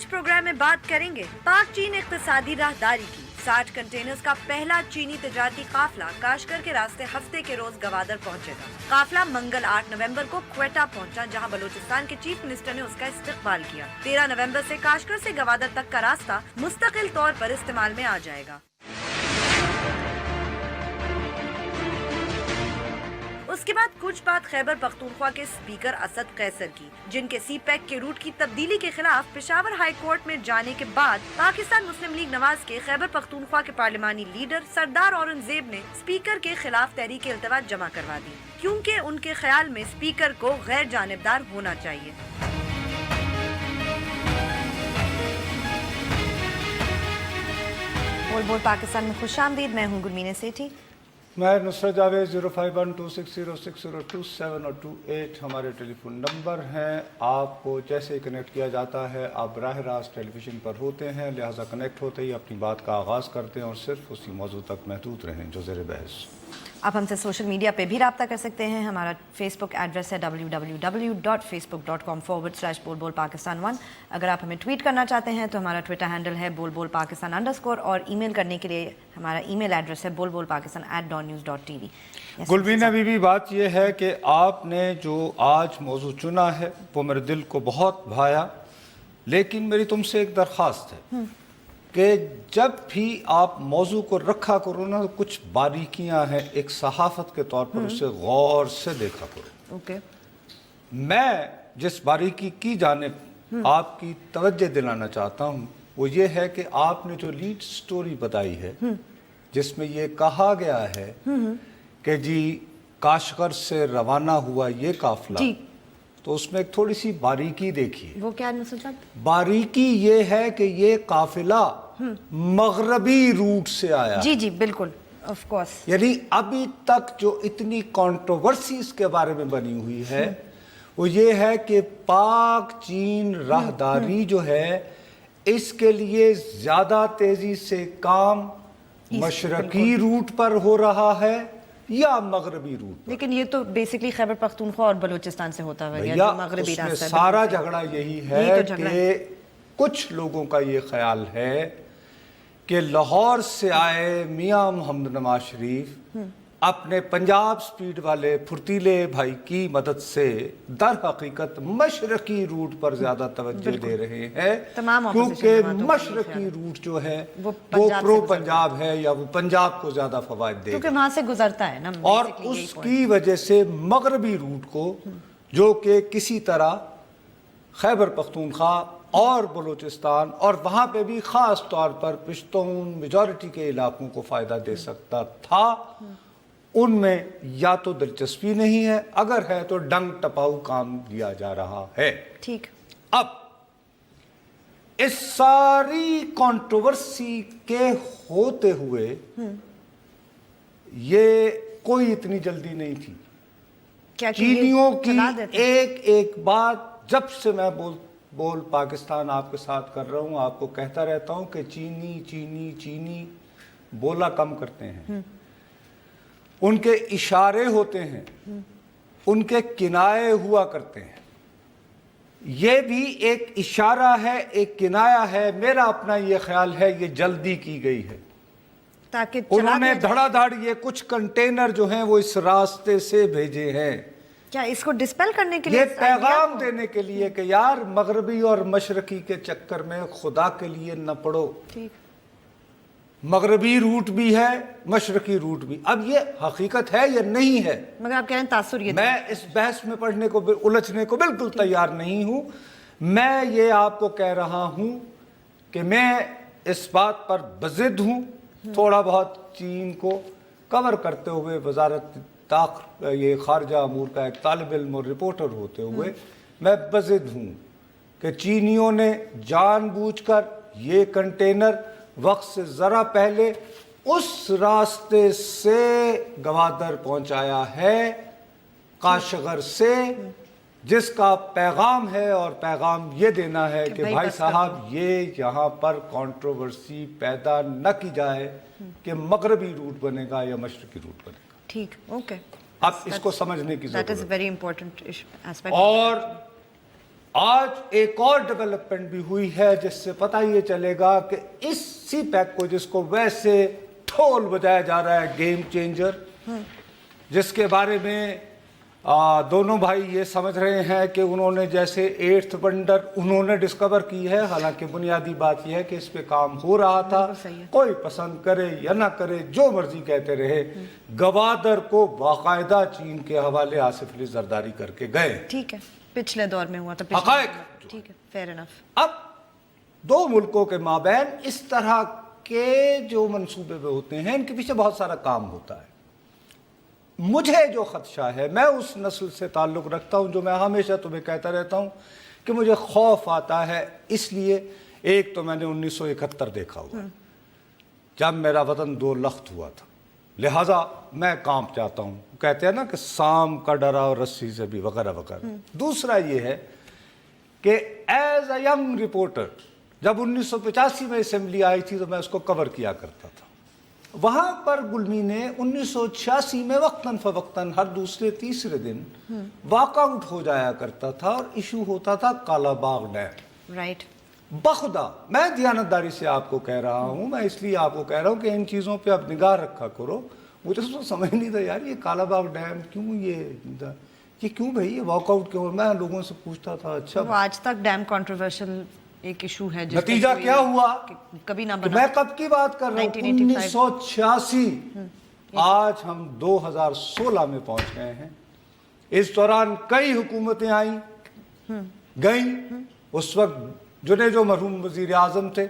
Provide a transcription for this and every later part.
آج پروگرام میں بات کریں گے پاک چین اقتصادی راہداری کی۔ 60 کنٹینرز کا پہلا چینی تجارتی قافلہ کاشغر کے راستے ہفتے کے روز گوادر پہنچے گا۔ قافلہ منگل 8 نومبر کو کوئٹہ پہنچا، جہاں بلوچستان کے چیف منسٹر نے اس کا استقبال کیا۔ 13 نومبر سے کاشغر سے گوادر تک کا راستہ مستقل طور پر استعمال میں آ جائے گا۔ اس کے بعد کچھ بات خیبر پختونخوا کے اسپیکر اسد قیصر کی، جن کے سی پیک کے روٹ کی تبدیلی کے خلاف پشاور ہائی کورٹ میں جانے کے بعد پاکستان مسلم لیگ نواز کے خیبر پختونخوا کے پارلیمانی لیڈر سردار اورنگزیب نے اسپیکر کے خلاف تحریک التوا جمع کروا دی، کیونکہ ان کے خیال میں اسپیکر کو غیر جانبدار ہونا چاہیے۔ بول بول پاکستان میں خوش آمدید، میں ہوں گلمین سیٹھی۔ میں نصرت جاوید۔ 05126060227 اور 28 ہمارے ٹیلی فون نمبر ہیں۔ آپ کو جیسے کنیکٹ کیا جاتا ہے، آپ براہ راست ٹیلی ویژن پر ہوتے ہیں، لہٰذا کنیکٹ ہوتے ہی اپنی بات کا آغاز کرتے ہیں اور صرف اسی موضوع تک محدود رہیں جو زیر بحث۔ آپ ہم سے سوشل میڈیا پہ بھی رابطہ کر سکتے ہیں۔ ہمارا فیس بک ایڈریس ہے www.facebook.com/بول-بول-پاکستان1۔ اگر آپ ہمیں ٹویٹ کرنا چاہتے ہیں تو ہمارا ٹویٹر ہینڈل ہے بول-بول-پاکستان_ اور ای میل کرنے کے لیے ہمارا ای میل ایڈریس ہے bolbolpakistan@dawnnews.tv۔ گلبینہ بی بی، بات یہ ہے کہ آپ نے جو آج موضوع چنا ہے وہ میرے دل کو بہت بھایا، لیکن میری تم سے ایک درخواست ہے کہ جب بھی آپ موضوع کو رکھا کرو نا، کچھ باریکیاں ہیں ایک صحافت کے طور پر، اسے غور سے دیکھا کرو۔ اوکے۔ میں جس باریکی کی جانب آپ کی توجہ دلانا چاہتا ہوں وہ یہ ہے کہ آپ نے جو لیڈ سٹوری بتائی ہے، جس میں یہ کہا گیا ہے کہ جی کاشغر سے روانہ ہوا یہ قافلہ، تو اس میں ایک تھوڑی سی باریکی دیکھیے۔ وہ کیا نصر صاحب؟ باریکی یہ ہے کہ یہ قافلہ مغربی روٹ سے آیا۔ جی جی بالکل، آف کورس۔ یعنی ابھی تک جو اتنی کنٹروورسی اس کے بارے میں بنی ہوئی ہے وہ یہ ہے کہ پاک چین راہداری جو ہے اس کے لیے زیادہ تیزی سے کام مشرقی روٹ پر ہو رہا ہے یا مغربی روٹ پر؟ لیکن یہ تو بیسکلی خیبر پختونخوا اور بلوچستان سے ہوتا ہے، بھیا اس میں سارا جھگڑا یہی ہے کہ کچھ لوگوں کا یہ خیال ہے کہ لاہور سے آئے میاں محمد نواز شریف اپنے پنجاب سپیڈ والے پھرتیلے بھائی کی مدد سے در حقیقت مشرقی روٹ پر زیادہ توجہ دے رہے ہیں، کیونکہ مشرقی روٹ جو ہے وہ پرو پنجاب ہے یا وہ پنجاب کو زیادہ فوائد دے گا، کیونکہ وہاں سے گزرتا ہے نا، اور اس کی وجہ سے مغربی روٹ کو جو کہ کسی طرح خیبر پختونخوا اور بلوچستان اور وہاں پہ بھی خاص طور پر پشتون میجورٹی کے علاقوں کو فائدہ دے سکتا تھا، ان میں یا تو دلچسپی نہیں ہے، اگر ہے تو ڈنگ ٹپاؤ کام لیا جا رہا ہے۔ ٹھیک۔ اب اس ساری کنٹروورسی کے ہوتے ہوئے یہ کوئی اتنی جلدی نہیں تھی۔ چینیوں کی ایک ایک بات، جب سے میں بول پاکستان آپ کے ساتھ کر رہا ہوں، آپ کو کہتا رہتا ہوں کہ چینی چینی چینی بولا کم کرتے ہیں، ان کے اشارے ہوتے ہیں، ان کے کنائے ہوا کرتے ہیں، یہ بھی ایک اشارہ ہے، ایک کنایا ہے۔ میرا اپنا یہ خیال ہے یہ جلدی کی گئی ہے، تاکہ انہوں نے دھڑا دھڑ یہ کچھ کنٹینر جو ہیں وہ اس راستے سے بھیجے ہیں، کیا اس کو ڈسپیل کرنے کے لیے، یہ پیغام دینے کے لیے کہ یار مغربی اور مشرقی کے چکر میں خدا کے لیے نہ پڑو، مغربی روٹ بھی ہے مشرقی روٹ بھی۔ اب یہ حقیقت ہے یا نہیں ہے، مگر آپ کہہ رہے ہیں تاثر یہ، میں اس بحث میں پڑھنے کو الجھنے کو بالکل تیار نہیں ہوں۔ میں یہ آپ کو کہہ رہا ہوں کہ میں اس بات پر بضد ہوں، تھوڑا بہت چین کو کور کرتے ہوئے وزارت یہ خارجہ امور کا ایک طالب علم اور رپورٹر ہوتے ہوئے میں بضد ہوں کہ چینیوں نے جان بوجھ کر یہ کنٹینر وقت سے ذرا پہلے اس راستے سے گوادر پہنچایا ہے، کاشغر سے، جس کا پیغام ہے، اور پیغام یہ دینا ہے کہ بھائی صاحب یہ یہاں پر کنٹروورسی پیدا نہ کی جائے کہ مغربی روٹ بنے گا یا مشرقی روٹ بنے گا۔ ٹھیک، اوکے۔ اب اس کو سمجھنے کی ضرورت ہے۔ That is a very important aspect. اور آج ایک اور ڈیولپمنٹ بھی ہوئی ہے جس سے پتہ یہ چلے گا کہ اس سی پیک کو جس کو ویسے ڈھول بجایا جا رہا ہے گیم چینجر، جس کے بارے میں دونوں بھائی یہ سمجھ رہے ہیں کہ انہوں نے جیسے 8th ونڈر انہوں نے ڈسکور کی ہے، حالانکہ بنیادی بات یہ ہے کہ اس پہ کام ہو رہا تھا، کوئی پسند کرے یا نہ کرے جو مرضی کہتے رہے، گوادر کو باقاعدہ چین کے حوالے آصف علی زرداری کر کے گئے. ٹھیک ہے، پچھلے دور میں ہوا تھا، حقائق. ٹھیک ہے، فیئر انف. اب دو ملکوں کے مابین اس طرح کے جو منصوبے ہوتے ہیں ان کے پیچھے بہت سارا کام ہوتا ہے. مجھے جو خدشہ ہے، میں اس نسل سے تعلق رکھتا ہوں جو میں ہمیشہ تمہیں کہتا رہتا ہوں کہ مجھے خوف آتا ہے، اس لیے ایک تو میں نے 1971 دیکھا ہوا جب میرا وطن 2 لخت ہوا تھا، لہٰذا میں کانپ جاتا ہوں. کہتے ہیں نا کہ سام کا ڈرا اور رسی سے بھی وغیرہ وغیرہ. دوسرا یہ ہے کہ ایز اے ینگ رپورٹر جب 1985 میں اسمبلی آئی تھی تو میں اس کو کور کیا کرتا تھا. وہاں پر گلمی نے 1986 میں وقتاً فوقتاً ہر دوسرے تیسرے دن واک آؤٹ ہو جایا کرتا تھا اور ایشو ہوتا تھا کالا باغ ڈیم. رائٹ. بخدا میں دیانتداری سے آپ کو کہہ رہا ہوں، میں اس لیے آپ کو کہہ رہا ہوں کہ ان چیزوں پہ آپ نگاہ رکھا کرو. مجھے تو سمجھ نہیں تھا یار یہ کالا باغ ڈیم کیوں، یہ کیوں بھائی، یہ واک آؤٹ کیوں. میں لوگوں سے پوچھتا تھا اچھا وہ آج تک ڈیم کنٹروورشل ایک ایشو ہے. نتیجہ کیا ہوا؟ کبھی نہ کہ میں کب کی بات کر رہا ہوں، 1986. آج ہم 2016 میں پہنچ گئے ہیں. اس دوران کئی حکومتیں آئیں گئیں. اس وقت جو مرحوم وزیر اعظم تھے،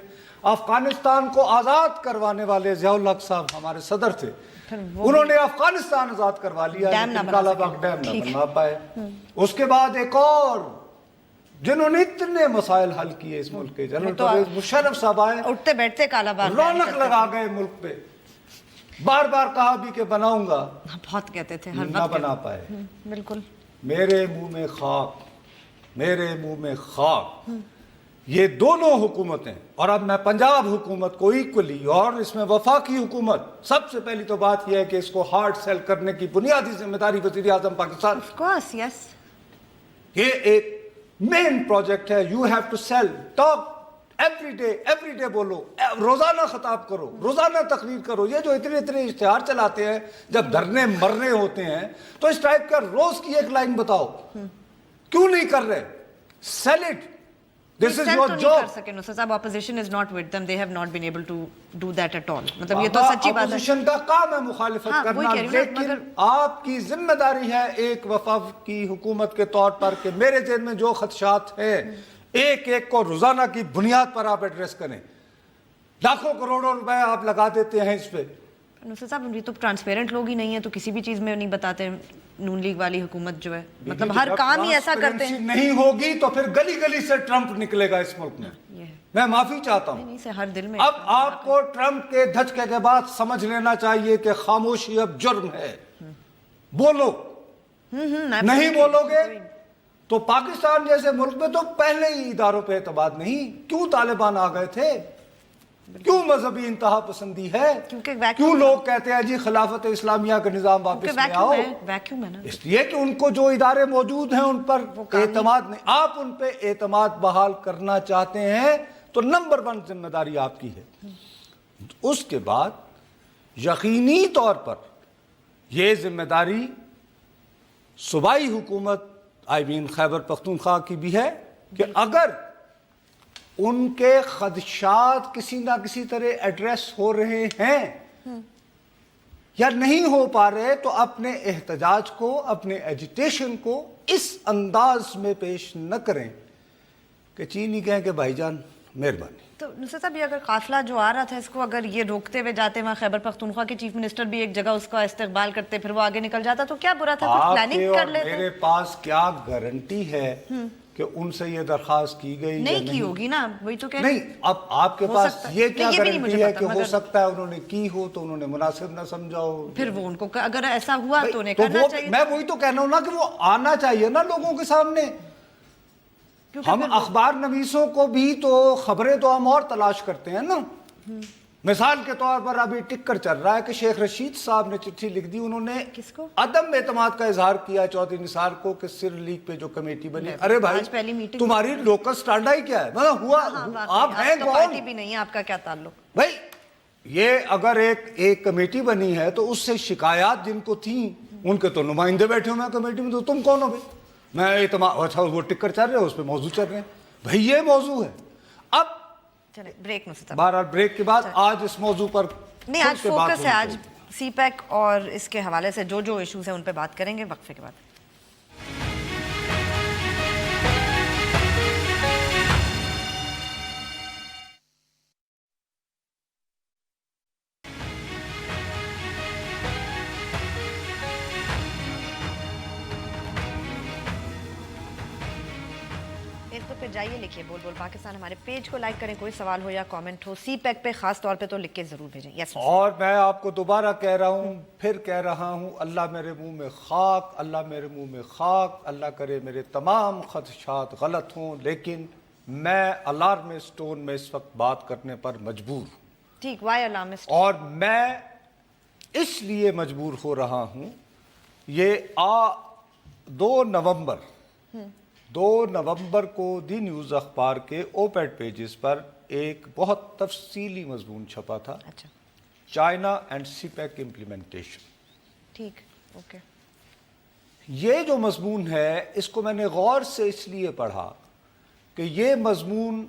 افغانستان کو آزاد کروانے والے ضیاء الحق صاحب ہمارے صدر تھے، انہوں نے افغانستان آزاد کروا لیا لیکن کالا باغ ڈیم نہ بنوا پائے. اس کے بعد ایک اور جنہوں نے اتنے مسائل حل کیے اس ملک کے، جنرل پرویز مشرف صاحب آئے، اٹھتے بیٹھتے کالا باغ رونق لگا گئے ملک پہ. بار بار کہا بھی کہ بناؤں گا، بہت کہتے تھے، ہر نہ وقت بنا پائے. بالکل. میرے منہ میں خاک، میرے منہ میں خاک. یہ دونوں حکومتیں، اور اب میں پنجاب حکومت کو ایکولی، اور اس میں وفاقی حکومت، سب سے پہلی تو بات یہ ہے کہ اس کو ہارڈ سیل کرنے کی بنیادی ذمہ داری وزیر اعظم پاکستان. Of course, yes. یہ ایک مین پروجیکٹ ہے. You have to sell, talk every day بولو، روزانہ خطاب کرو، روزانہ تقریر کرو. یہ جو اتنے اشتہار چلاتے ہیں جب دھرنے مرنے ہوتے ہیں تو اس ٹائپ کا روز کی ایک لائن بتاؤ، کیوں نہیں کر رہے؟ Sell it. This is your job. Opposition is not with them. They have not been able to do that at all. مطلب یہ تو سچی بات ہے. اپوزیشن کا کام ہے مخالفت کرنا، لیکن آپ کی ذمہ داری ہے ایک وفاقی حکومت کے طور پر کہ میرے ذہن میں جو خدشات ہیں ایک ایک کو روزانہ کی بنیاد پر آپ ایڈریس کریں. لاکھوں کروڑوں روپے آپ لگا دیتے ہیں اس پہ. نصرت صاحب یہ تو ٹرانسپیرنٹ لوگ ہی نہیں ہیں تو کسی بھی چیز میں نہیں بتاتے. نون لیگ والی حکومت جو ہے مطلب ہر کام ہی ایسا کرتے ہیں. نہیں ہوگی تو پھر گلی گلی سے ٹرمپ نکلے گا اس ملک میں. میں معافی چاہتا ہوں. ہر دل میں اب آپ کو ٹرمپ کے دھچکے کے بعد سمجھ لینا چاہیے کہ خاموشی اب جرم ہے. بولو. نہیں بولو گے تو پاکستان جیسے ملک میں تو پہلے ہی اداروں پہ اعتماد نہیں. کیوں طالبان آ گئے تھے؟ کیوں مذہبی انتہا پسندی ہے؟ کیوں لوگ کہتے ہیں جی خلافت اسلامیہ کا نظام واپس لے آؤ؟ اس لیے کہ ان کو جو ادارے موجود ہیں ان پر اعتماد نہیں. آپ ان پہ اعتماد بحال کرنا چاہتے ہیں تو نمبر 1 ذمہ داری آپ کی ہے. اس کے بعد یقینی طور پر یہ ذمہ داری صوبائی حکومت خیبر پختونخوا کی بھی ہے کہ اگر ان کے خدشات کسی نہ کسی طرح ایڈریس ہو رہے ہیں یا نہیں ہو پا رہے تو اپنے احتجاج کو، اپنے ایجیٹیشن کو اس انداز میں پیش نہ کریں کہ چینی کہیں کہ بھائی جان مہربانی. تو نصرت صاحب یہ اگر قافلہ جو آ رہا تھا اس کو اگر یہ روکتے ہوئے جاتے وہاں خیبر پختونخوا کے چیف منسٹر بھی ایک جگہ اس کا استقبال کرتے پھر وہ آگے نکل جاتا تو کیا برا تھا؟ کچھ پلاننگ کر لیتے. میرے پاس کیا گارنٹی ہے کہ ان سے یہ درخواست کی گئی نہیں کی ہوگی نا؟ وہی تو نہیں. اب آپ کے پاس یہ کیا گارنٹی ہے کہ ہو سکتا ہے انہوں نے کی ہو تو انہوں نے مناسب نہ سمجھا ہو. پھر وہ ان کو اگر ایسا ہوا تو انہیں کرنا چاہیے. میں وہی تو کہہ رہا ہوں نا کہ وہ آنا چاہیے نا لوگوں کے سامنے. ہم اخبار نویسوں کو بھی تو خبریں تو ہم اور تلاش کرتے ہیں نا. مثال کے طور پر ابھی ٹکر چل رہا ہے کہ شیخ رشید صاحب نے چٹھی لکھ دی, انہوں نے کس کو؟ عدم اعتماد کا اظہار کیا چودھری نثار کو کہ سر لیگ پہ جو کمیٹی بنی. ارے بھائی تمہاری لوکل سٹانڈا ہی کیا ہے, مطلب ہوا آپ ہیں کون؟ پارٹی بھی نہیں ہے, آپ کا کیا تعلق؟ بھائی یہ اگر ایک کمیٹی بنی ہے تو اس سے شکایات جن کو تھیں ان کے تو نمائندے بیٹھے ہوئے ہیں کمیٹی میں, تو تم کون ہو بھائی؟ میں اعتماد, اچھا وہ ٹکر چل رہے ہیں اس پہ موضوع چل رہے ہیں, بھائی یہ موضوع ہے. اب چلیں بریک میں سے بہرحال بریک کے بعد آج اس موضوع پر نہیں, آج فوکس ہے, آج سی پیک اور اس کے حوالے سے جو ایشوز ہیں ان پہ بات کریں گے وقفے کے بعد. ایک تو پھر جائیے لکھیے بول بول پاکستان, ہمارے پیج کو لائک کریں, کوئی سوال ہو یا کامنٹ ہو سی پیک پہ خاص طور پہ تو لکھ کے ضرور بھیجیں. یس, اور میں آپ کو دوبارہ کہہ رہا ہوں, پھر کہہ رہا ہوں, اللہ میرے منہ میں خاک, اللہ میرے منہ میں خاک, اللہ کرے میرے تمام خدشات غلط ہوں, لیکن میں الارم سٹون میں اس وقت بات کرنے پر مجبور ہوں. ٹھیک, وائی الارم سٹون؟ اور میں اس لیے مجبور ہو رہا ہوں, یہ 2 نومبر کو دی نیوز اخبار کے اوپیڈ پیجز پر ایک بہت تفصیلی مضمون چھپا تھا, اچھا, China and CPEC implementation. ٹھیک, اوکے. یہ جو مضمون ہے اس کو میں نے غور سے اس لیے پڑھا کہ یہ مضمون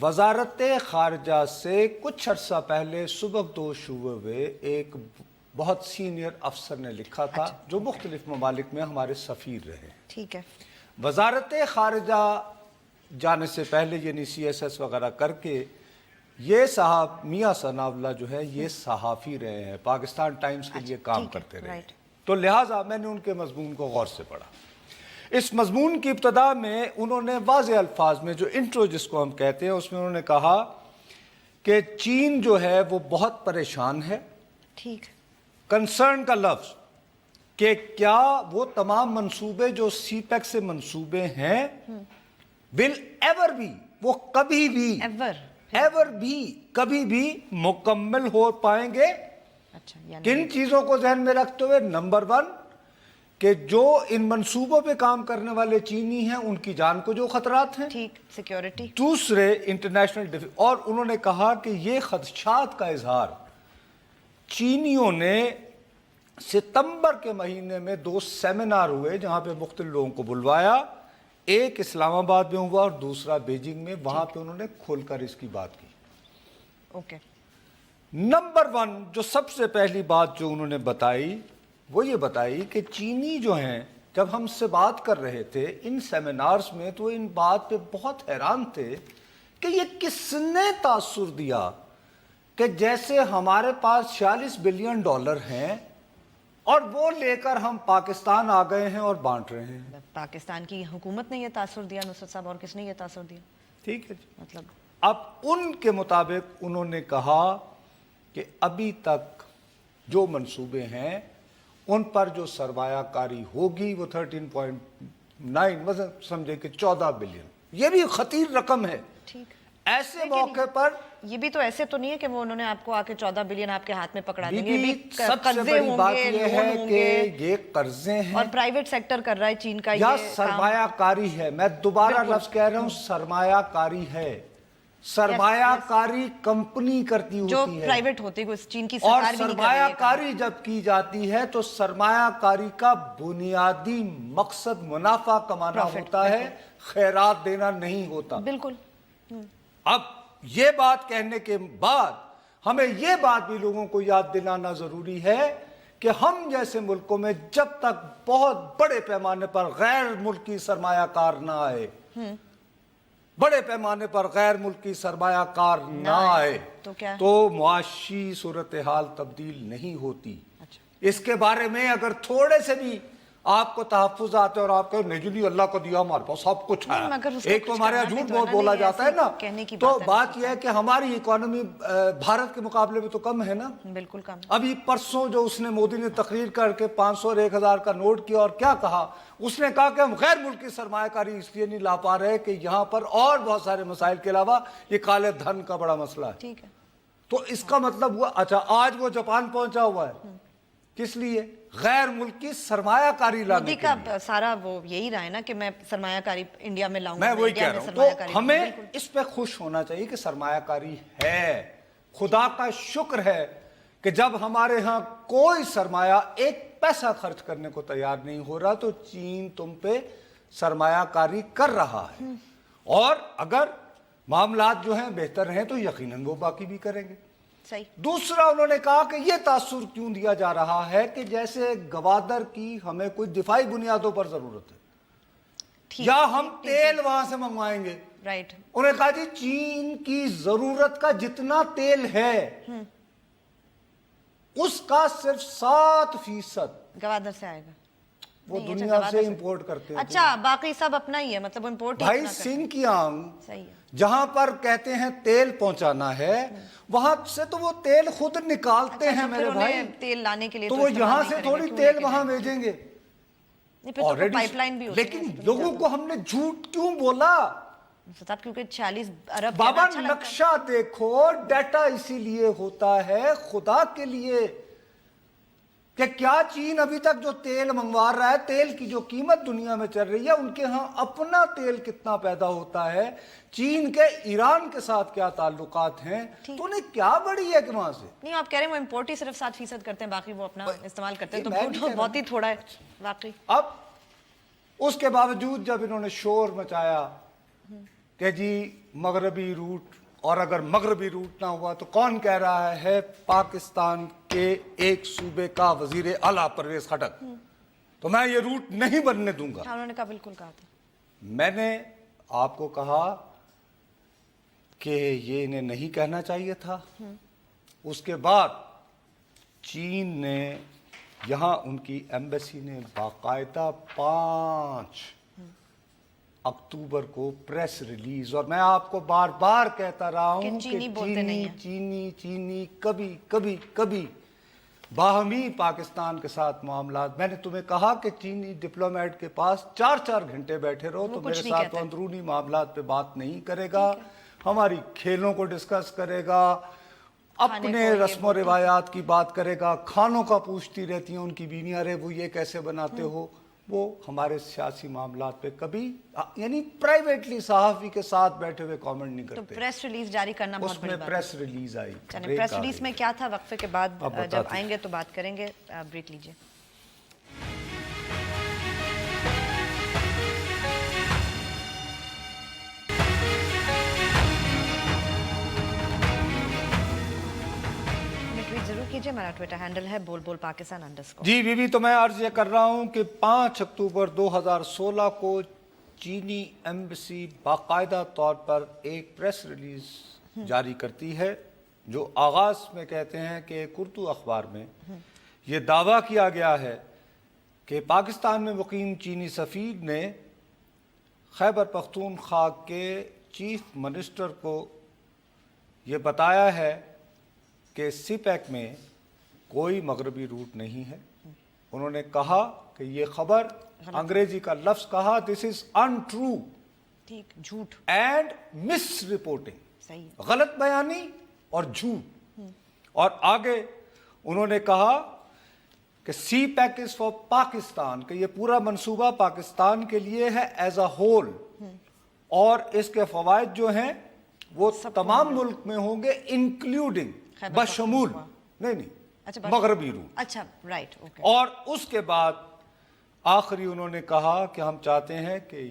وزارت خارجہ سے کچھ عرصہ پہلے سبکدوش ہوئے ہوئے ایک بہت سینئر افسر نے لکھا تھا, جو مختلف ممالک میں ہمارے سفیر رہے. ٹھیک ہے. وزارت خارجہ جانے سے پہلے یعنی سی ایس ایس وغیرہ کر کے یہ صاحب میاں ثناء اللہ جو ہے یہ صحافی رہے ہیں, پاکستان ٹائمز کے لیے کام کرتے رہے, تو لہٰذا میں نے ان کے مضمون کو غور سے پڑھا. اس مضمون کی ابتدا میں انہوں نے واضح الفاظ میں, جو انٹرو جس کو ہم کہتے ہیں, اس میں انہوں نے کہا کہ چین جو ہے وہ بہت پریشان ہے. ٹھیک. کنسرن کا لفظ کہ کیا وہ تمام منصوبے جو سی پیک سے منصوبے ہیں ول ایور بھی, وہ کبھی بھی کبھی بھی مکمل ہو پائیں گے. اچھا, کن چیزوں کو ذہن میں رکھتے ہوئے؟ نمبر 1 کہ جو ان منصوبوں پہ کام کرنے والے چینی ہیں ان کی جان کو جو خطرات ہیں. ٹھیک, سیکیورٹی. دوسرے انٹرنیشنل اور انہوں نے کہا کہ یہ خدشات کا اظہار چینیوں نے ستمبر کے مہینے میں 2 سیمینار ہوئے جہاں پہ مختلف لوگوں کو بلوایا, ایک اسلام آباد میں ہوا اور دوسرا بیجنگ میں, وہاں پہ انہوں نے کھول کر اس کی بات کی. اوکے. نمبر 1 جو سب سے پہلی بات جو انہوں نے بتائی وہ یہ بتائی کہ چینی جو ہیں جب ہم سے بات کر رہے تھے ان سیمینارز میں تو ان بات پہ بہت حیران تھے کہ یہ کس نے تاثر دیا کہ جیسے ہمارے پاس $46 بلین ہیں اور وہ لے کر ہم پاکستان آ گئے ہیں اور بانٹ رہے ہیں. پاکستان کی حکومت نے یہ تاثر دیا نصرت صاحب, اور کس نے یہ تاثر دیا؟ ٹھیک ہے جی. مطلب اب ان کے مطابق انہوں نے کہا کہ ابھی تک جو منصوبے ہیں ان پر جو سرمایہ کاری ہوگی وہ 13.9 مثلا سمجھے کہ 14 بلین, یہ بھی خطیر رقم ہے. ٹھیک. ایسے موقع پر یہ بھی تو ایسے تو نہیں ہے کہ وہ انہوں نے آپ کو آ کے 14 بلین آپ کے ہاتھ میں پکڑا دیں گے. بھی سب سے بڑی بات یہ ہے کہ یہ قرضے ہیں اور پرائیویٹ سیکٹر کر رہا ہے چین کا, یا سرمایہ کاری ہے. میں دوبارہ لفظ کہہ رہا ہوں, سرمایہ کاری ہے. سرمایہ کاری کمپنی کرتی ہوتی ہے جو پرائیویٹ ہوتی ہے, چین کی اور سرکار بھی نہیں کر رہی ہے. سرمایہ کاری جب کی جاتی ہے تو سرمایہ کاری کا بنیادی مقصد منافع کمانا ہوتا ہے, خیرات دینا نہیں ہوتا. بالکل. اب یہ بات کہنے کے بعد ہمیں یہ بات بھی لوگوں کو یاد دلانا ضروری ہے کہ ہم جیسے ملکوں میں جب تک بہت بڑے پیمانے پر غیر ملکی سرمایہ کار نہ آئے, بڑے پیمانے پر غیر ملکی سرمایہ کار نہ آئے تو معاشی صورتحال تبدیل نہیں ہوتی. اس کے بارے میں اگر تھوڑے سے بھی آپ کو تحفظ آتے اور آپ کو نہیں اللہ کو دیا ہمارے پاس سب کچھ ہے, ایک تو ہمارے یہاں جھوٹ بہت بولا جاتا ہے نا, تو بات یہ ہے کہ ہماری اکانومی بھارت کے مقابلے میں تو کم ہے نا. بالکل کم. ابھی پرسوں جو اس نے مودی نے تقریر کر کے 500 اور 1000 کا نوٹ کیا اور کیا کہا, اس نے کہا کہ ہم غیر ملکی سرمایہ کاری اس لیے نہیں لا پا رہے کہ یہاں پر اور بہت سارے مسائل کے علاوہ یہ کالے دھن کا بڑا مسئلہ ہے. ٹھیک ہے. तो इसका मतलब हुआ, अच्छा आज वो जापान पहुंचा हुआ है किस लिए? गैर मुल्की सरमायाकारी लाने मोदी के का लिए। सारा वो यही रहा है ना कि मैं सरमायाकारी इंडिया में लाऊंगा, मैं वही इंडिया कह में रहा हूं, सरमायाकारी तो हमें बिल्कुल। इस पे खुश होना चाहिए कि सरमायाकारी है। खुदा का शुक्र है कि जब हमारे यहाँ कोई सरमाया एक पैसा खर्च करने को तैयार नहीं हो रहा, तो चीन तुम पे सरमायाकारी कर रहा है। और अगर मामलात जो हैं बेहतर हैं तो यकीनन वो बाकी भी करेंगे। सही। दूसरा उन्होंने कहा कि यह तासुर क्यों दिया जा रहा है कि जैसे गवादर की हमें कुछ दिफाई बुनियादों पर जरूरत है, या हम तेल वहां से मंगवाएंगे। राइट। उन्होंने कहा जी चीन की जरूरत का जितना तेल है उसका सिर्फ 7% गवादर से आएगा, वो नहीं, अच्छा, दुनिया गवादर से से। इंपोर्ट करते हैं। अच्छा बाकी सब अपना ही है, मतलब इम्पोर्ट भाई सिंकियांग सही है। जहां पर कहते हैं तेल पहुंचाना है, वहां से तो वो तेल खुद निकालते अच्छा, हैं तो मेरे फिर भाई। उन्हें तेल लाने के लिए तो वो इस्तेमाल यहां नहीं से करेंगे, थोड़ी क्यों तेल लेके वहां जाएंगे? भेजेंगे। नहीं, फिर तो ऑलरेडी पाइपलाइन भी होती है, लेकिन इसमें तो लोगों नहीं को हमने झूठ क्यों बोला? जाता। क्योंकि 40 अरब बाबा अच्छा लगता है। नक्शा देखो, डाटा इसीलिए होता है खुदा के लिए कि क्या चीन अभी तक जो तेल मंगवा रहा है, तेल की जो कीमत दुनिया में चल रही है, उनके यहाँ अपना तेल कितना पैदा होता है, चीन के ईरान के साथ क्या ताल्लुकात हैं, तो उन्हें क्या बड़ी है कि वहां से। नहीं आप कह रहे हैं वो इम्पोर्ट ही सिर्फ 7% करते हैं, बाकी वो अपना इस्तेमाल करते हैं, ये तो मैं वो भी तो कह रहा बहुत ही हूं। थोड़ा है वाकई। अब उसके बावजूद जब इन्होंने शोर मचाया कि जी मगरबी रूट, और अगर मगरबी रूट ना हुआ तो कौन कह रहा है पाकिस्तान के एक सूबे का वजीर आला परवेज खटक, तो मैं ये रूट नहीं बनने दूंगा। हाँ उन्होंने कहा, बिल्कुल कहा था। मैंने आपको कहा कि ये इन्हें नहीं कहना चाहिए था। उसके बाद चीन ने, यहाँ उनकी एम्बेसी ने बाकायदा 5 अक्टूबर को प्रेस रिलीज, और मैं आपको बार बार कहता रहा हूं कि चीनी बोलते नहीं हैं। चीनी कभी कभी कभी बाहमी पाकिस्तान के साथ मामलात। मैंने तुम्हें कहा कि चीनी डिप्लोमेट के पास 4-4 घंटे बैठे रहो, तो मेरे साथ वो अंदरूनी मामलात पे बात नहीं करेगा, हमारी खेलों को डिस्कस करेगा, अपने रस्म रिवायात की बात करेगा, खानों का पूछती रहती हैं उनकी बीवियां, अरे वो ये कैसे बनाते हो। वो हमारे सियासी मामलात पे कभी यानी प्राइवेटली सहाफी के साथ बैठे हुए कमेंट नहीं तो करते। प्रेस रिलीज जारी करना बहुत बड़ी उसमें बात प्रेस रिलीज आई। है। ब्रेक प्रेस आ रिलीज गई। में क्या था, वक्फे के बाद अब जब बताती आएंगे तो बात करेंगे। ब्रेक लीजिए। ट्वीट जरूर कीजिए, हमारा ट्विटर हैंडल है @पाकिस्तान_। जी बीबी, तो मैं अर्ज ये कर रहा हूं कि 5 अक्टूबर 2016 को चीनी एम्बेसी बाकायदा तौर पर एक प्रेस रिलीज जारी करती है, जो आगाज में कहते हैं कि एक उर्दू अखबार में ये दावा किया गया है कि पाकिस्तान में मुकीम चीनी सफ़ीर ने खैबर पख्तूनख्वा के चीफ मिनिस्टर को ये बताया है कि सीपैक में कोई मगरबी रूट नहीं है। उन्होंने कहा कि ये खबर, अंग्रेजी का लफ्ज कहा, दिस इज अनट्रू, ठीक, झूठ एंड मिस रिपोर्टिंग, सही है। गलत बयानी और झूठ। और आगे उन्होंने कहा कि सी पैक इज फॉर पाकिस्तान, कि ये पूरा मंसूबा पाकिस्तान के लिए है एज अ होल, और इसके फवायद जो हैं वो तमाम मुल्क में होंगे, इंक्लूडिंग बशमूल नहीं अच्छा, मगरबी रूट। अच्छा, राइट, ओके। और उसके बाद आखिरी उन्होंने कहा कि हम चाहते हैं कि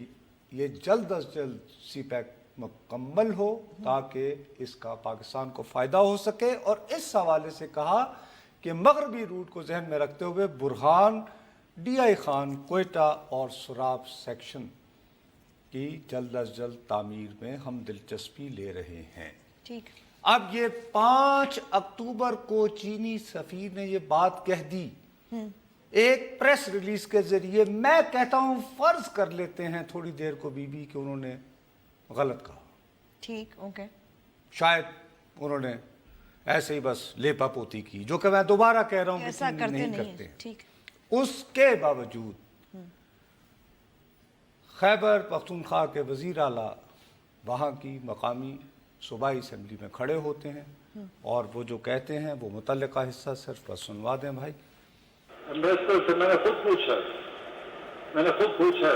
ये जल्द अज जल्द सी पैक मुकम्मल हो ताकि इसका पाकिस्तान को फ़ायदा हो सके। और इस हवाले से कहा कि मगरबी रूट को जहन में रखते हुए बुरहान, DI खान, कोयटा और सुराब सेक्शन की जल्द अज जल्द तामीर में हम दिलचस्पी ले रहे हैं। ठीक। अब ये 5 अक्टूबर को चीनी सफीर ने ये बात कह दी एक प्रेस रिलीज के जरिए। मैं कहता हूं फर्ज कर लेते हैं थोड़ी देर को बीबी कि उन्होंने गलत कहा, ठीक, ओके। शायद उन्होंने ऐसे ही बस लेपा पोती की, जो कि मैं दोबारा कह रहा हूं कि ऐसा चीनी करते नहीं नहीं करते। है, ठीक। उसके बावजूद खैबर पख्तूनख्वा के वजीर आला, वहाँ की मकामी सूबाई असम्बली में खड़े होते हैं और वो जो कहते हैं वो मुतल्लिका हिस्सा सिर्फ बस सुनवा दें भाई। एम्बेसडर से मैंने खुद पूछा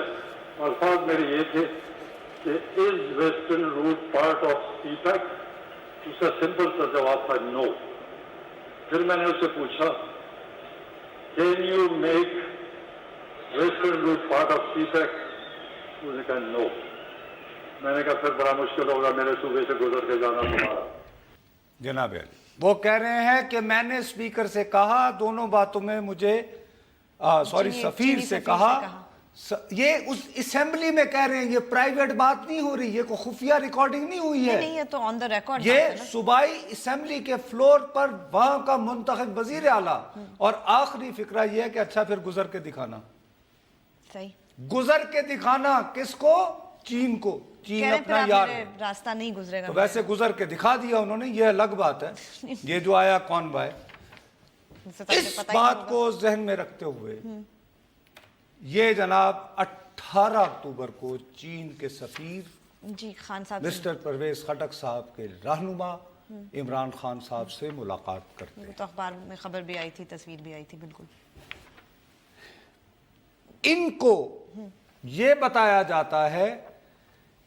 अल्फाज मेरे ये थे कि is western root part of CPEC? उसका सिंपल सा जवाब था नो। फिर मैंने उससे पूछा can you make western root part of CPEC? उसने कहा नो। मैंने कहा फिर बड़ा मुश्किल होगा मेरे सूबे से गुजर के जाना तुम्हारा। जनाब अली वो कह रहे हैं कि मैंने स्पीकर से कहा, दोनों बातों में मुझे सफीर से कहा। ये उस असेंबली में कह रहे हैं, ये प्राइवेट बात नहीं हो रही, ये कोई खुफिया रिकॉर्डिंग नहीं हुई है। नहीं, ये तो ऑन द रिकॉर्ड ये सूबाई असेंबली के फ्लोर पर वहां का मुंतखब वजीर आला। और आखिरी फिक्रा ये है कि अच्छा फिर गुजर के दिखाना। सही, गुजर के दिखाना किसको? चीन को। चीन अपना यार रास्ता नहीं गुजरेगा। तो वैसे गुजर के दिखा दिया उन्होंने, ये अलग बात है। ये जो आया कौन भाई, इस बात को जहन में रखते हुए ये जनाब 18 अक्टूबर को चीन के सफीर जी खान साहब मिस्टर परवेज खटक साहब के रहनुमा इमरान खान साहब से मुलाकात करते हैं। तो अखबार में खबर भी आई थी, तस्वीर भी आई थी। बिल्कुल इनको ये बताया जाता है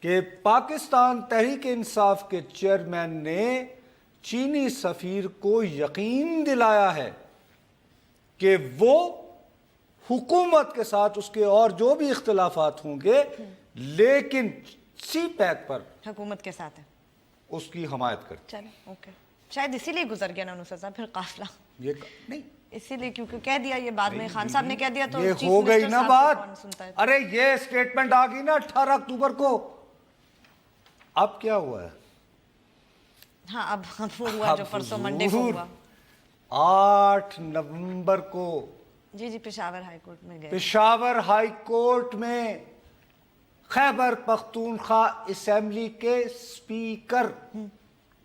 कि पाकिस्तान तहरीक इंसाफ के चेयरमैन ने चीनी सफीर को यकीन दिलाया है कि वो हुकूमत के साथ उसके और जो भी इख्तिलाफात होंगे लेकिन सी पैक पर हुकूमत के साथ है, उसकी हमायत करते। चलो ओके, शायद इसीलिए गुजर गया ना नुसरत साहब फिर काफिला। ये नहीं, इसीलिए क्योंकि कह दिया ये बाद में खान साहब ने कह दिया तो ये चीफ हो गई मिनिस्टर ना साहब को कौन बात। सुनता है? अरे ये स्टेटमेंट आ गई ना 18 अक्टूबर को। अब क्या हुआ है? हाँ, अब वो हुआ जो परसों मंडे को हुआ। 8 नवंबर को जी पेशावर हाई कोर्ट में गए। पेशावर हाई कोर्ट में खैबर पख्तूनख्वा असेंबली के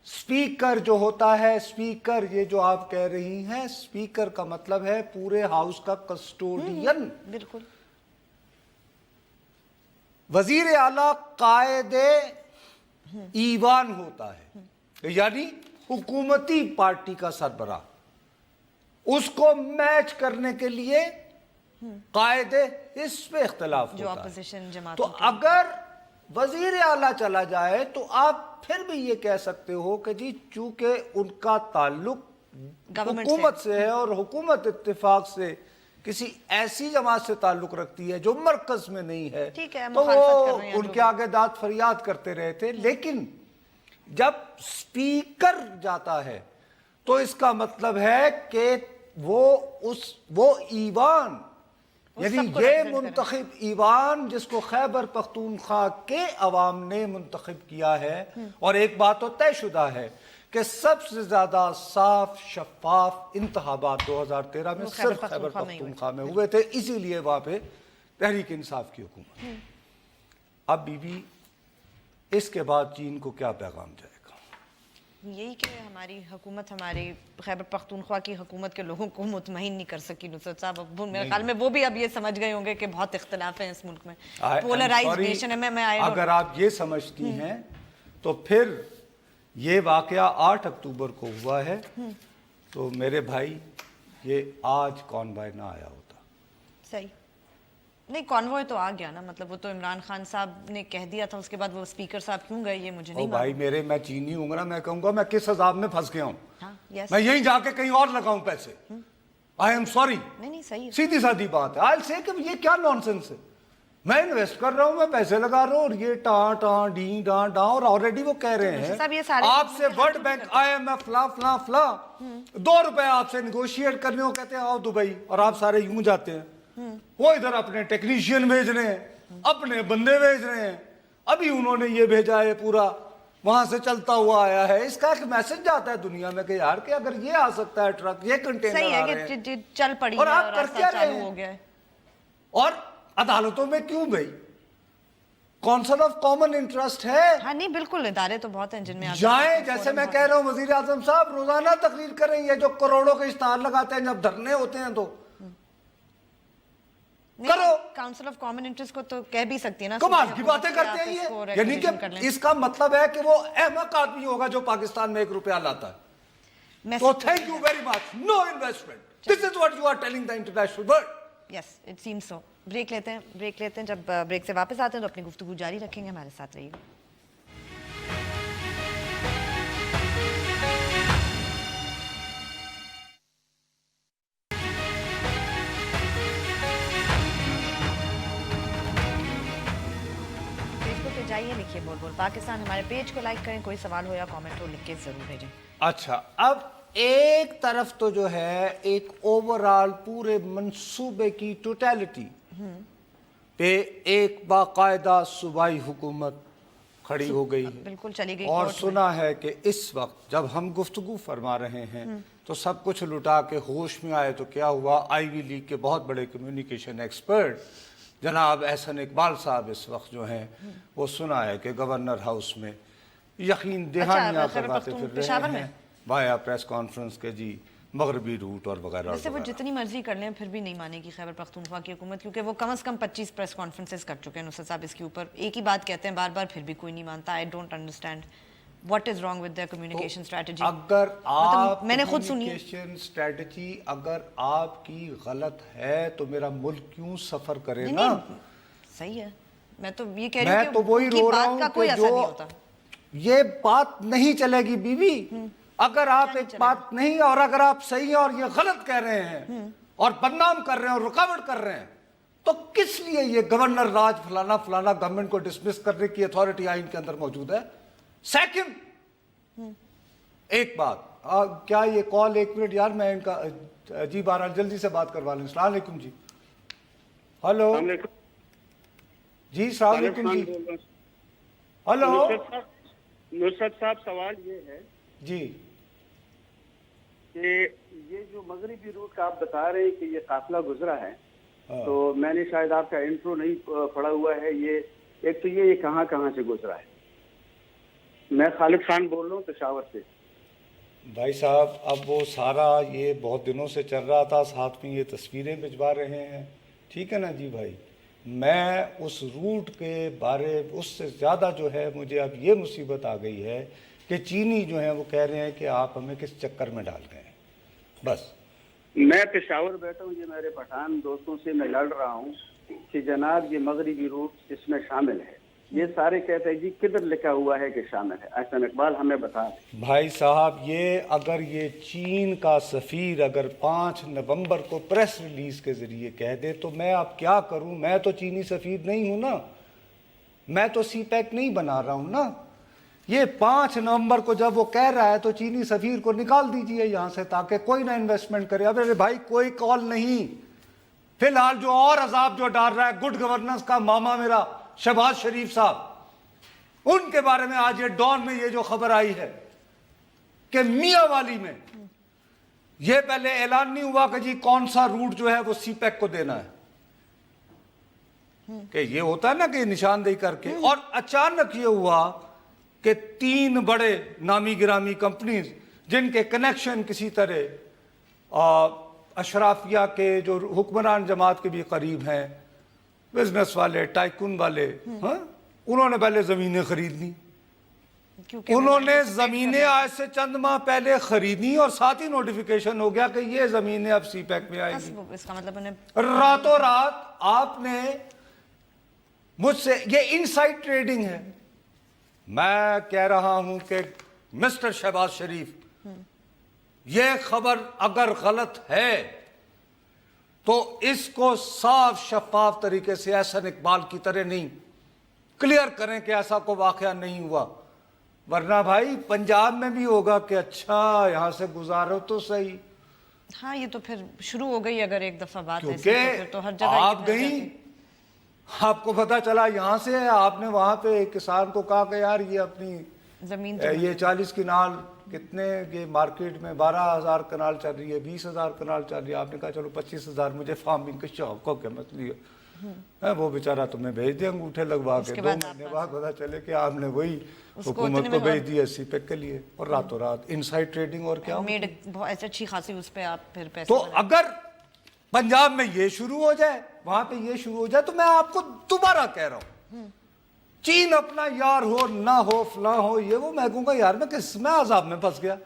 स्पीकर जो होता है, स्पीकर ये जो आप कह रही हैं, स्पीकर का मतलब है पूरे हाउस का कस्टोडियन। बिल्कुल। वजीर आला कायदे ईवान होता है, यानी हुकूमती पार्टी का सरबराह। उसको मैच करने के लिए कायदे इस पे इख्तिलाफ जो होता है। अपोजिशन जमात तो अगर वजीर आला चला जाए तो आप फिर भी ये कह सकते हो कि जी चूंकि उनका ताल्लुक हुकूमत से है और हुकूमत इत्तेफाक से किसी ऐसी जमात से ताल्लुक रखती है जो मरकज में नहीं है, तो वो उनके आगे दाद फरियाद करते रहे थे। लेकिन जब स्पीकर जाता है तो इसका मतलब है कि वो ईवान, यानी ये मुंतखब ईवान जिसको खैबर पख्तूनख्वा के अवाम ने मुंतखब किया है। और एक बात तो तयशुदा है कि सबसे ज्यादा साफ शफाफ इंतखाबात 2013 में सिर्फ खैबर पख्तूनख्वा में हुए थे, इसीलिए वहां पे तहरीक इंसाफ की हुकूमत। अब बीबी इसके बाद चीन को क्या पैगाम जाएगा? यही कि हमारी हुकूमत, हमारी खैबर पख्तूनख्वा की हुकूमत के लोगों को मुतमईन नहीं कर सकी नुसरत साहब। अब मेरे ख्याल में वो भी अब ये समझ गए होंगे कि बहुत इख्तिलाफ है इस मुल्क में, पोलराइज्ड नेशन है। मैं अगर आप ये समझती हैं तो फिर ये वाकया 8 अक्टूबर को हुआ है, तो मेरे भाई ये आज कॉन्वॉय ना आया होता। सही नहीं, कॉन्वॉय तो आ गया ना, मतलब वो तो इमरान खान साहब ने कह दिया था, उसके बाद वो स्पीकर साहब क्यों गए ये मुझे नहीं मालूम। भाई मेरे, मैं चीनी हूँ ना, मैं कहूंगा मैं किस अजाब में फंस गया हूँ। हाँ, yes. मैं यहीं जाके कहीं और लगाऊं पैसे। I am sorry. नहीं सही है, सीधी सादी बात है। आई से कि ये क्या नॉनसेंस है। मैं इन्वेस्ट कर रहा हूँ, मैं पैसे लगा रहा हूँ और ये टाँ डी डां और ऑलरेडी वो कह रहे हैं आपसे वर्ल्ड बैंक IMF फला 2 रुपए आपसे निगोशिएट करने को कहते हैं आओ दुबई, और आप सारे यूं जाते हैं। वो इधर अपने टेक्नीशियन भेज रहे हैं, अपने बंदे भेज रहे हैं। अभी उन्होंने ये भेजा है, पूरा वहां से चलता हुआ आया है। इसका एक मैसेज जाता है दुनिया में कि यार कि अगर ये आ सकता है ट्रक, ये कंटेनर सही है आ रहे कि चल पड़ी और आप कर क्या रहे हो गया है। और अदालतों में क्यों गई? कौंसिल ऑफ कॉमन इंटरेस्ट है। हाँ नहीं बिल्कुल, इदारे तो बहुत हैं जिनमें जाए। जैसे मैं कह रहा हूँ वजीर आजम साहब रोजाना तकरीर करें, ये जो करोड़ों के इश्तार लगाते हैं जब धरने होते हैं तो کرو. काउंसिल ऑफ कॉमन इंटरेस्ट को तो कह भी सकती है ना. कमाल की बातें करते हैं ये, यानी कि इसका मतलब है कि वो अहमक आदमी होगा जो पाकिस्तान में 1 रुपया लाता है. तो thank you very much. No investment. This is what you are telling the international world. Yes, it seems so. Break लेते हैं. जब ब्रेक से वापस आते हैं तो अपनी गुफ्तगू जारी रखेंगे. हमारे साथ रहिएगा. फेसबुक पे जाइए, लिखिए बोल बोल पाकिस्तान. हमारे पेज को लाइक करें. कोई सवाल हो या कमेंट हो लिख के जरूर भेजें. अच्छा, अब एक तरफ तो जो है एक ओवरऑल पूरे मंसूबे की टोटलिटी पे एक बाकायदा सूबाई हुकूमत खड़ी हो गई है. बिल्कुल चली गई. और सुना है कि इस वक्त जब हम गुफ्तगू फरमा रहे हैं तो सब कुछ लुटा के होश में आए तो क्या हुआ. आईवी लीग के बहुत बड़े कम्युनिकेशन एक्सपर्ट जनाब एहसन इकबाल साहब इस वक्त जो हैं वो सुना है कि गवर्नर हाउस में यकीन दहानियां करवाते फिर रहे हैं वाया प्रेस कॉन्फ्रेंस के जी मगरबी रूट और वगैरह. वैसे वो जितनी मर्जी कर लें फिर भी नहीं मानेगी खैबर पख्तूनख्वा की हुकूमत, क्योंकि वो कम से कम 25 प्रेस कॉन्फ्रेंसेस कर चुके हैं नुसरत साहब इसके ऊपर. एक ही बात कहते हैं बार बार, फिर भी कोई नहीं मानता. I don't understand what is wrong with their communication strategy. अगर आप मैंने खुद सुनी कम्युनिकेशन स्ट्रेटजी अगर आपकी गलत है तो मेरा मुल्क क्यों सफर करे ना. सही है. मैं तो ये कह रही हूं मैं तो वही रो रहा हूं कि जो ये बात नहीं चलेगी बीवी. अगर आप एक बात नहीं और अगर आप सही और ये गलत कह रहे हैं और बदनाम कर रहे हैं और रुकावट कर रहे हैं तो किस लिए ये गवर्नर राज फलाना फलाना गवर्नमेंट को डिसमिस करने की अथॉरिटी आइन के अंदर मौजूद है. सेकंड एक बात, क्या ये कॉल 1 मिनट यार मैं इनका जी बहरहाल जल्दी से बात करवा लें. अस्सलाम वालेकुम जी. हेलो जी. अस्सलाम वालेकुम जी. हेलो नुसरत साहब, सवाल ये है जी कि ये जो मगरबी रूट का आप बता रहे हैं कि ये काफिला गुजरा है, तो मैंने शायद आपका इंट्रो नहीं पढ़ा हुआ है. ये एक तो ये कहाँ कहाँ से गुजरा है. मैं खालिद खान बोल रहा हूँ पेशावर से. भाई साहब अब वो सारा ये बहुत दिनों से चल रहा था, साथ में ये तस्वीरें भिजवा रहे हैं. ठीक है ना जी भाई. मैं उस रूट के बारे उससे ज़्यादा जो है मुझे अब ये मुसीबत आ गई है कि चीनी जो है वो कह रहे हैं कि आप हमें किस चक्कर में डाल गए. बस मैं पेशावर बैठा हूँ, ये मेरे पठान दोस्तों से मैं लड़ रहा हूँ कि जनाब ये मगरबी रूट इसमें शामिल है. ये सारे कहते हैं जी किधर लिखा हुआ है कि शामिल है. एहसन इकबाल हमें बता दें. भाई साहब ये अगर ये चीन का सफ़ीर अगर 5 नवंबर को प्रेस रिलीज के ज़रिए कह दे तो मैं अब क्या करूं. मैं तो चीनी सफ़ीर नहीं हूं ना, मैं तो सीपैक नहीं बना रहा हूं ना. ये 5 नवंबर को जब वो कह रहा है तो चीनी सफ़ीर को निकाल दीजिए यहाँ से ताकि कोई ना इन्वेस्टमेंट करे. अब अरे भाई कोई कॉल नहीं. फिलहाल जो और अजाब जो डाल रहा है गुड गवर्नेंस का मामा मेरा शहबाज शरीफ साहब, उनके बारे में आज ये डॉन में ये जो खबर आई है कि मियांवाली में ये पहले ऐलान नहीं हुआ कि जी कौन सा रूट जो है वो सीपैक को देना है. कि ये होता है ना कि निशानदेही करके, और अचानक ये हुआ कि 3 बड़े नामी गिरामी कंपनीज जिनके कनेक्शन किसी तरह अशराफिया के जो हुक्मरान जमात के भी करीब हैं, बिजनेस वाले टाइकून वाले, उन्होंने पहले जमीनें खरीद ली. उन्होंने जमीनें आज से चंद माह पहले खरीदी और साथ ही नोटिफिकेशन हो गया कि ये जमीनें अब सीपैक में आएंगी. इसका मतलब रातों रात आपने मुझसे, ये इनसाइड ट्रेडिंग है. मैं कह रहा हूं कि मिस्टर शहबाज शरीफ, ये खबर अगर गलत है तो इसको साफ शफाफ तरीके से एहसन इकबाल की तरह नहीं क्लियर करें कि ऐसा कोई वाकया नहीं हुआ. वरना भाई पंजाब में भी होगा कि अच्छा यहां से गुजारो तो सही. हाँ ये तो फिर शुरू हो गई अगर एक दफा बात है क्योंकि तो हर जगह आप गई, आपको पता चला यहां से, आपने वहां पे एक किसान को कहा कि यार ये अपनी जमीन ये 40 कनाल कितने, ये मार्केट में 12,000 कनाल चल रही है, 20,000 कनाल चल रही है. आपने कहा चलो 25,000 मुझे फार्मिंग के शौक को क्या मतलब है. वो बेचारा तुम्हें भेज दिया अंगूठे लगवा के. 2 महीने बाद पता चले कि आपने वही हुकूमत को भेज दिया सीपैक के लिए, और रातों रात इनसाइड ट्रेडिंग. और क्या मेड बहुत अच्छी खासी उस पे आप फिर पैसे. तो अगर पंजाब में ये शुरू हो जाए, वहां पे ये शुरू हो जाए, तो मैं आपको दोबारा कह रहा हूं, चीन अपना यार हो ना हो फला हो ये वो, मैं कहूंगा यार मैं किस में अजाब में फंस गया।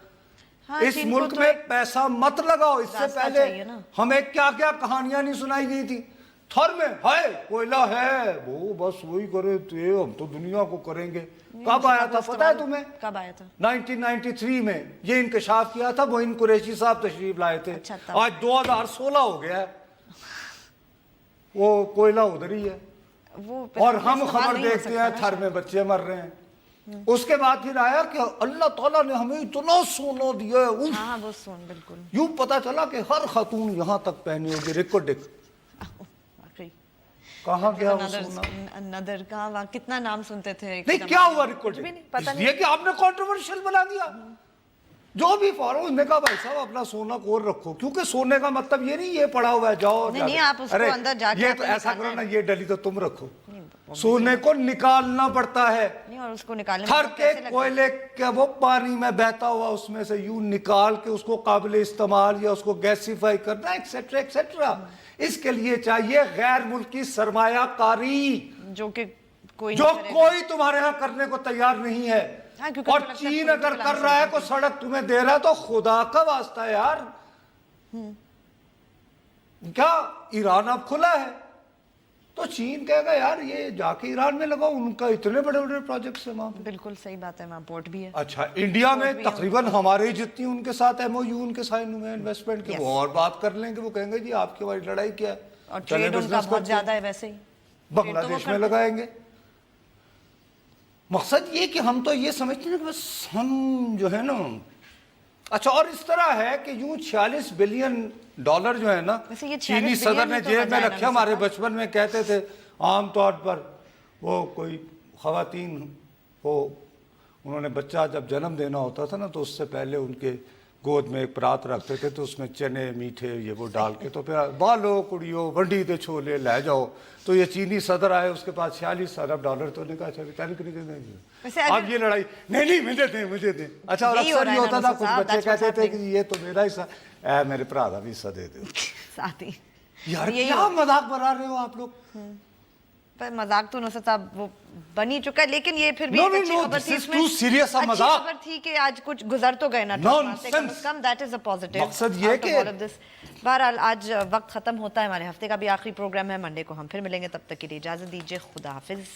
हाँ, इस चीन को मुल्क तो में एक पैसा मत लगाओ। इससे रास्ता पहले चाहिए ना। हमें क्या क्या कहानियां नहीं सुनाई गई थी। थर में है कोयला है, वो बस वही करे तो हम तो दुनिया को करेंगे। कब आया था पता है तुम्हें? कब आया था? 1993 में ये इंकशाफ किया था, मोइन कुरैशी साहब तशरीफ लाए थे। अच्छा, आज 2016 हो गया है, वो कोयला उधर ही है वो और हम इस्तेमाल खबर नहीं हो देखते सकता हैं ना थर में बच्चे मर रहे हैं। उसके बाद फिर आया कि अल्लाह ताला ने हमें इतना सोना दिया है, उफ। हाँ वो सुन बिल्कुल यूं पता चला कि हर खातून यहाँ तक पहनी होगी रिकॉर्डिक। वाकई। कहाँ गया वो Another- सोना? another कहाँ वहाँ कितना नाम सुनते थे एक नहीं समय क्या में। हुआ कुछ भी रिकॉर्डिंग? नहीं, पता इसलिए कि आपने कंट्रोवर्शियल बना दिया। जो भी फॉलो उसने कहा भाई साहब अपना सोना कोर रखो, क्योंकि सोने का मतलब ये नहीं ये पड़ा हुआ है जाओ नहीं, जाके- नहीं, आप उसको अरे, अंदर जाके ये आपको तो ऐसा निकालना करो ना, है। ये डली तो तुम रखो। सोने को निकालना पड़ता है, नहीं और उसको निकालने में थर तो के कैसे लगता है? कोयले के वो पानी में बहता हुआ उसमें से यूं निकाल के उसको काबिल इस्तेमाल या उसको गैसिफाई करना एक्सेट्रा एक्सेट्रा। इसके लिए चाहिए गैर मुल्की सरमायाकारी, जो कि कोई जो नहीं करेगा। कोई तुम्हारे यहाँ करने को तैयार नहीं है। हाँ, क्योंकि और मुझे लगता है चीन political अगर कर रहा है तो सड़क तुम्हें दे रहा है तो खुदा का वास्ता है यार। क्या ईरान अब खुला है तो चीन कहेगा यार ये जाके ईरान में लगाओ, उनका इतने बड़े बड़े प्रोजेक्ट्स है वहां पे। बिल्कुल सही बात है, वहाँ पोर्ट भी है। अच्छा इंडिया में भी तकरीबन हमारे जितनी उनके साथ एमओयू उनके साइन हुए इन्वेस्टमेंट के, Yes. वो और बात कर लेंगे। वो कहेंगे जी आपकी हमारी लड़ाई क्या है, और चलें ट्रेड उनका business बहुत करते ज्यादा हैं। है वैसे ही। बांग्लादेश ट्रेड तो में वो करते लगाएंगे। मकसद ये कि हम तो ये समझते हैं कि बस हम जो है ना, अच्छा और इस तरह है कि यूं 46 बिलियन डॉलर जो है ना वैसे ये 46 चीनी सदर बिलियन ने ही तो जेब में बजाय ना रखे। हमारे बचपन में कहते थे आमतौर पर वो कोई खवातीन को उन्होंने बच्चा जब जन्म देना होता था ना तो उससे पहले उनके गोद में एक परात रखते थे, तो उसमें चने मीठे ये वो डाल के तो फिर बालो कुड़ियो वंडी दे छोले ले जाओ। तो ये चीनी सदर आए, उसके पास 46 अरब डॉलर, तो उन्होंने कहा वैसे अब अगर- ये लड़ाई नहीं मुझे दे मुझे दे। अच्छा और यही हो अक्सर रहा ये है होता ना था, नुसरत कुछ साहब, बच्चे that's what's कहते थे कि happening. ये तो मेरा हिस्सा है, मेरे भरा का भी हिस्सा दे दो। साथ ही यार यही क्या मजाक बना रहे हो आप लोग? पर मजाक तो नुसरत साहब वो बन ही चुका है, लेकिन ये फिर भी No, एक no, अच्छी no, खबर this थी is इसमें। too serious a अच्छी मजाक। खबर थी कि आज कुछ गुजर तो गए ना ट्रंप वहाँ से, कम Nonsense। से कम दैट इज अ पॉजिटिव। मकसद ये कि- बहरहाल आज वक्त खत्म होता है, हमारे हफ्ते का भी आखिरी प्रोग्राम है, मंडे को हम फिर मिलेंगे, तब तक के लिए इजाजत दीजिए, खुदा हाफिज।